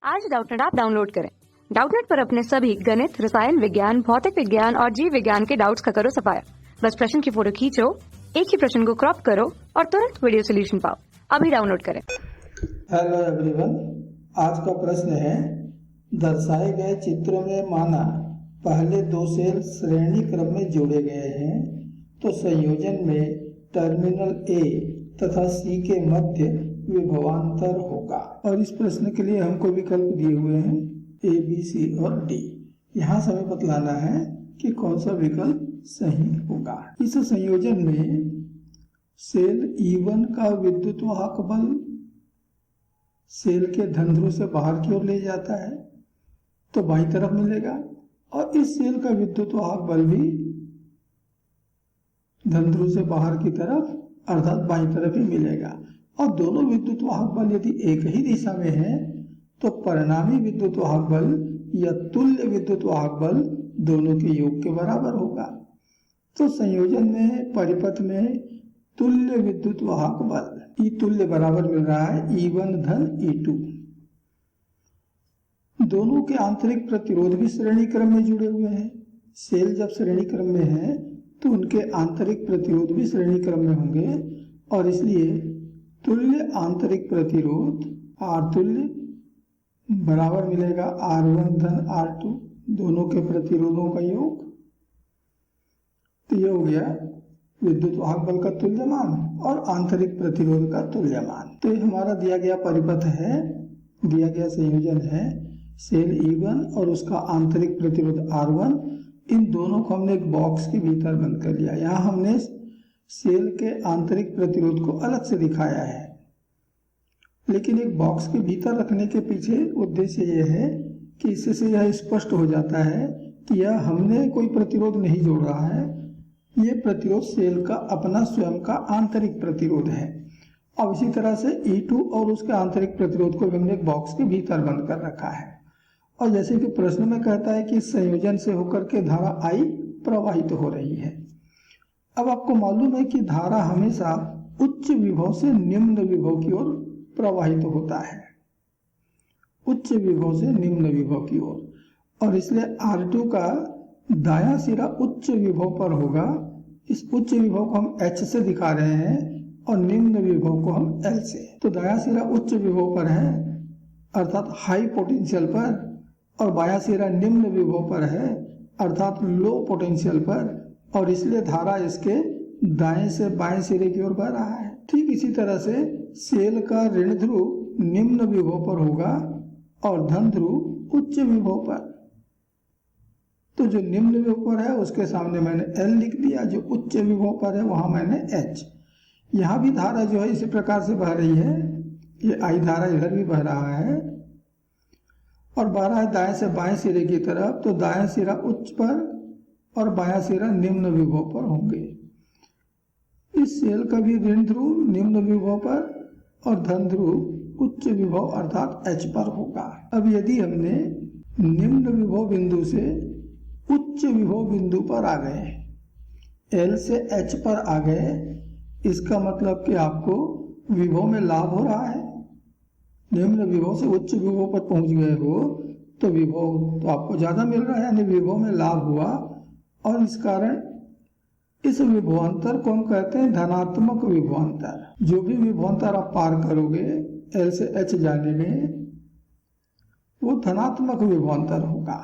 आज Doubtnut app download करें। Doubtnut पर अपने सभी गणित, रसायन विज्ञान, भौतिक विज्ञान और जीव विज्ञान के डाउट्स का करो सफाया। बस प्रश्न की फोटो खींचो, एक ही प्रश्न को क्रॉप करो और तुरंत वीडियो सोल्यूशन पाओ। अभी डाउनलोड करें। हेलो एवरीवन, आज का प्रश्न है दर्शाए गए चित्र में माना पहले दो सेल श्रेणी क्रम में जोड़े गए हैं तो संयोजन में टर्मिनल ए तथा सी के मध्य विभवांतर होगा। और इस प्रश्न के लिए हमको विकल्प दिए हुए हैं ए, बी, सी और डी। यहाँ से हमें बतलाना है कि कौन सा विकल्प सही होगा। इस संयोजन में सेल E1 का विद्युत वाहक बल सेल के धन ध्रुव से बाहर की ओर ले जाता है तो बाईं तरफ मिलेगा, और इस सेल का विद्युत वाहक बल भी धन ध्रुव से बाहर की तरफ अर्थात बाईं तरफ ही मिलेगा। और दोनों विद्युत वाहक बल यदि एक ही दिशा में है तो परिणामी विद्युत वाहक बल या तुल्य विद्युत वाहक बल दोनों के योग के बराबर होगा। तो संयोजन में परिपथ में तुल्य विद्युत वाहक बल ई तुल्य बराबर मिल रहा है E1 धन E2। दोनों के आंतरिक प्रतिरोध भी श्रेणी क्रम में जुड़े हुए हैं। सेल जब श्रेणी क्रम में है तो उनके आंतरिक प्रतिरोध भी श्रेणी क्रम में होंगे, और इसलिए तुल्य आंतरिक प्रतिरोध R तुल्य बराबर मिलेगा R1 धन R2, दोनों के प्रतिरोधों का योग। तो ये हो गया विद्युत वाहक बल का तुल्यमान और आंतरिक प्रतिरोध का तुल्यमान। तो ये हमारा दिया गया परिपथ है, दिया गया संयोजन है सेल E1 और उसका आंतरिक प्रतिरोध R1। इन दोनों को हमने एक बॉक्स के भीतर बंद कर लिया। यहाँ हमने सेल के आंतरिक प्रतिरोध को अलग से दिखाया है, लेकिन एक बॉक्स के भीतर रखने के पीछे उद्देश्य यह है कि इससे यह स्पष्ट हो जाता है कि यह हमने कोई प्रतिरोध नहीं जोड़ रहा है, ये प्रतिरोध सेल का अपना स्वयं का आंतरिक प्रतिरोध है। अब इसी तरह से E2 और उसके आंतरिक प्रतिरोध को हमने एक बॉक्स के भीतर बंद कर रखा है। और जैसे कि प्रश्न में कहता है कि संयोजन से होकर के धारा I प्रवाहित हो रही है। अब आपको मालूम है कि धारा हमेशा उच्च विभव से निम्न विभव की ओर प्रवाहित होता है, उच्च विभव से निम्न विभव की ओर, और इसलिए R2 का दायां सिरा उच्च विभव पर होगा। इस उच्च विभव को हम H से दिखा रहे हैं और निम्न विभव को हम L से। तो दायां सिरा उच्च विभव पर है अर्थात हाई पोटेंशियल पर, और बायां सिरा निम्न विभव पर है अर्थात लो पोटेंशियल पर, और इसलिए धारा इसके दाएं से बाएं सिरे की ओर बह रहा है। ठीक इसी तरह से सेल का ऋण ध्रुव निम्न विभव पर होगा और धन ध्रुव उच्च विभव पर। तो जो निम्न विभव पर है उसके सामने मैंने L लिख दिया, जो उच्च विभव पर है वहां मैंने H। यहाँ भी धारा जो है इसी प्रकार से बह रही है, ये I धारा इधर भी बह रहा है और बह रहा है दाएं से बाएं सिरे की तरफ। तो दाएं सिरा उच्च पर और बायां सिरा निम्न विभव पर होंगे। इस सेल का भी ऋण ध्रुव निम्न विभव पर और धन ध्रुव उच्च विभव अर्थात H पर होगा। अब यदि हमने निम्न विभव बिंदु से उच्च विभव बिंदु पर आ गए, L से H पर आ गए, इसका मतलब कि आपको विभव में लाभ हो रहा है। निम्न विभव से उच्च विभव पर पहुंच गए हो तो विभव तो आपको ज्यादा मिल रहा है, यानी विभव में लाभ हुआ, और इस कारण इस विभवांतर को हम कहते हैं धनात्मक विभवांतर। जो भी विभवांतर आप पार करोगे L से H जाने में वो धनात्मक विभवांतर होगा।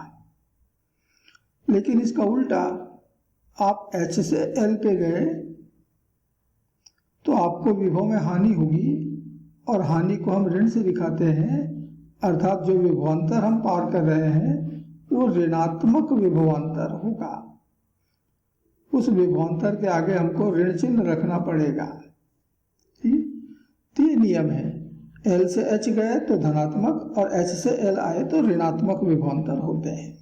लेकिन इसका उल्टा आप H से L पे गए तो आपको विभव में हानि होगी, और हानि को हम ऋण से दिखाते हैं अर्थात जो विभवांतर हम पार कर रहे हैं वो ऋणात्मक विभवांतर होगा। उस विभवांतर के आगे हमको ऋण चिन्ह रखना पड़ेगा। तो ये नियम है, L से H गए तो धनात्मक और H से L आए तो ऋणात्मक विभवांतर होते हैं।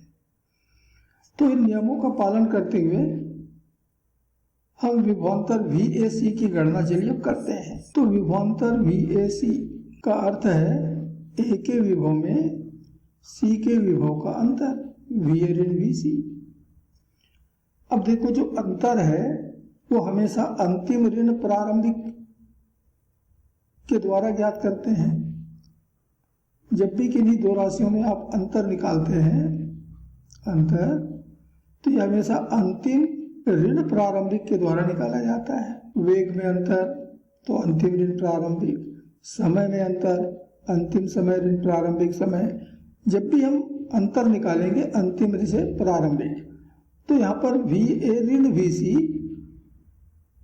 तो इन नियमों का पालन करते हुए हम विभवांतर VAC की गणना चलिए करते हैं। तो विभवांतर VAC का अर्थ है A के विभव में C के विभव का अंतर, VA ऋण VC। अब देखो जो अंतर है वो हमेशा अंतिम ऋण प्रारंभिक के द्वारा ज्ञात करते हैं। जब भी किन्हीं दो राशियों में आप अंतर निकालते हैं, अंतर, तो यह हमेशा अंतिम ऋण प्रारंभिक के द्वारा निकाला जाता है। वेग में अंतर तो अंतिम ऋण प्रारंभिक, समय में अंतर अंतिम समय ऋण प्रारंभिक समय। जब भी हम अंतर निकालेंगे अंतिम ऋण से प्रारंभिक, तो यहाँ पर वी ए ऋण वी सी,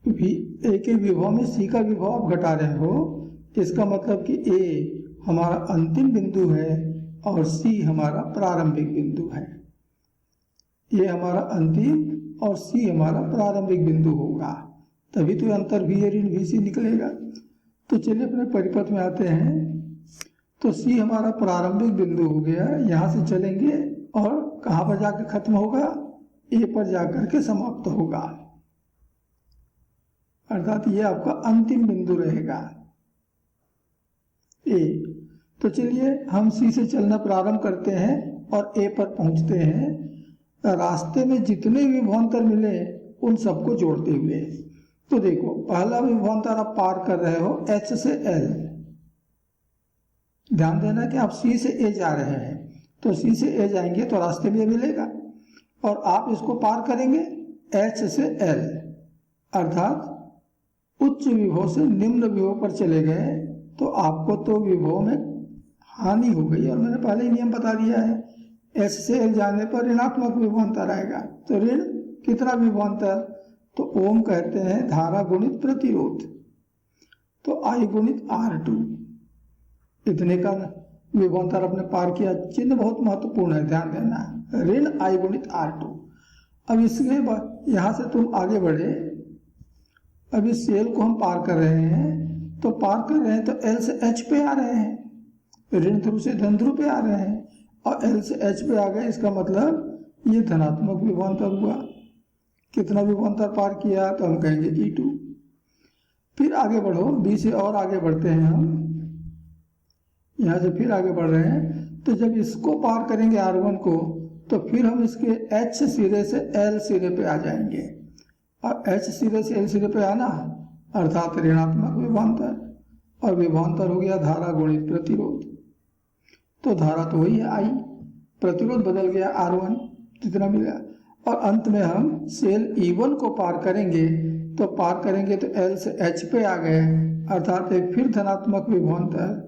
वी ए के विभव में सी का विभव आप घटा रहे हो, इसका मतलब कि ए हमारा अंतिम बिंदु है और सी हमारा प्रारंभिक बिंदु है। ये हमारा अंतिम और सी हमारा प्रारंभिक बिंदु होगा, तभी तो अंतर वी ए ऋण वी सी निकलेगा। तो चलिए अपने परिपथ में आते हैं। तो सी हमारा प्रारंभिक बिंदु हो गया, यहाँ से चलेंगे और कहाँ पर जाकर खत्म होगा, ए पर जाकर के समाप्त होगा, अर्थात ये आपका अंतिम बिंदु रहेगा ए। तो चलिए हम सी से चलना प्रारंभ करते हैं और ए पर पहुंचते हैं। रास्ते में जितने विभवांतर मिले उन सबको जोड़ते हुए, तो देखो पहला विभवांतर आप पार कर रहे हो एच से एल। ध्यान देना कि आप सी से ए जा रहे हैं, तो सी से ए जाएंगे तो रास्ते में मिलेगा, और आप इसको पार करेंगे एच से एल, अर्थात उच्च विभव से निम्न विभव पर चले गए, तो आपको तो विभव में हानि हो गई। और मैंने पहले ही नियम बता दिया है, एच से एल जाने पर ऋणात्मक विभवांतर आएगा। तो ऋण कितना विभवांतर, तो ओम कहते हैं धारा गुणित प्रतिरोध, तो आई गुणित R2, इतने का विभवांतर आपने पार किया। चिन्ह बहुत महत्वपूर्ण है, ध्यान देना, ऋण आई गुणित R2। अब इसके बाद यहाँ से तुम आगे बढ़े, अब इस सेल को हम पार कर रहे हैं, तो पार कर रहे हैं तो एल से एच पे आ रहे हैं, ऋण ध्रुव से धन ध्रुव पे आ रहे हैं, और एल से एच पे आ गए, इसका मतलब ये धनात्मक विभवांतर हुआ। कितना विभवांतर पार किया, तो हम कहेंगे E2। फिर आगे बढ़ो, बी से और आगे बढ़ते हैं हम, यहाँ से फिर आगे बढ़ रहे हैं, तो जब इसको पार करेंगे R1 को, तो फिर हम इसके H सिरे से L सिरे पे आ जाएंगे, और H सिरे से L सिरे पे आना अर्थात ऋणात्मक विभवांतर, और विभवांतर हो गया धारा गुणित प्रतिरोध। तो धारा तो वही है I, प्रतिरोध बदल गया R1, जितना मिला, और अंत में हम सेल E1 को पार करेंगे, तो पार करेंगे तो L से H पे आ गए, अर्थात एक फिर धनात्मक विभवांतर,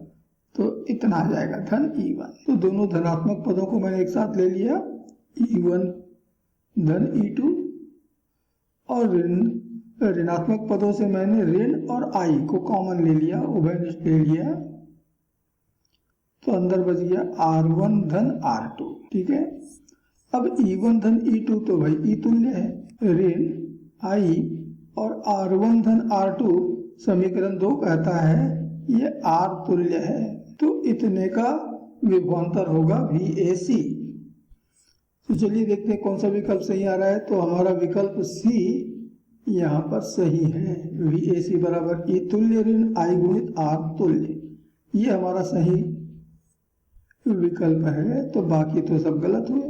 तो इतना आ जाएगा धन E1। तो दोनों धनात्मक पदों को मैंने एक साथ ले लिया, E1 धन E2, और ऋणात्मक पदों से मैंने ऋण और I को कॉमन ले लिया, उभयनिष्ठ ले लिया, तो अंदर बच गया R1 धन R2, ठीक है। अब E1 धन E2 तो भाई E तुल्य है, ऋण I और R1 धन R2 समीकरण 2 कहता है ये R तुल्य है, तो इतने का विभवांतर होगा VAC। तो चलिए देखते हैं कौन सा विकल्प सही आ रहा है। तो हमारा विकल्प C यहाँ पर सही है, VAC बराबर E तुल्य ऋण I गुणित R तुल्य, ये हमारा सही विकल्प है। तो बाकी तो सब गलत हुए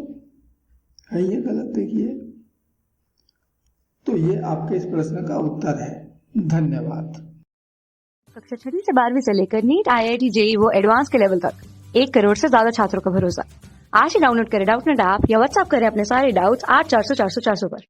है, ये गलत देखिए। तो ये आपके इस प्रश्न का उत्तर है। धन्यवाद। कक्षा 6 से 12वीं से लेकर नीट, IIT, JEE वो एडवांस के लेवल तक 1 करोड़ से ज्यादा छात्रों का भरोसा। आज ही डाउनलोड करें डाउटनेट ऐप या व्हाट्सएप करें अपने सारे डाउट्स 8400 400 400 पर।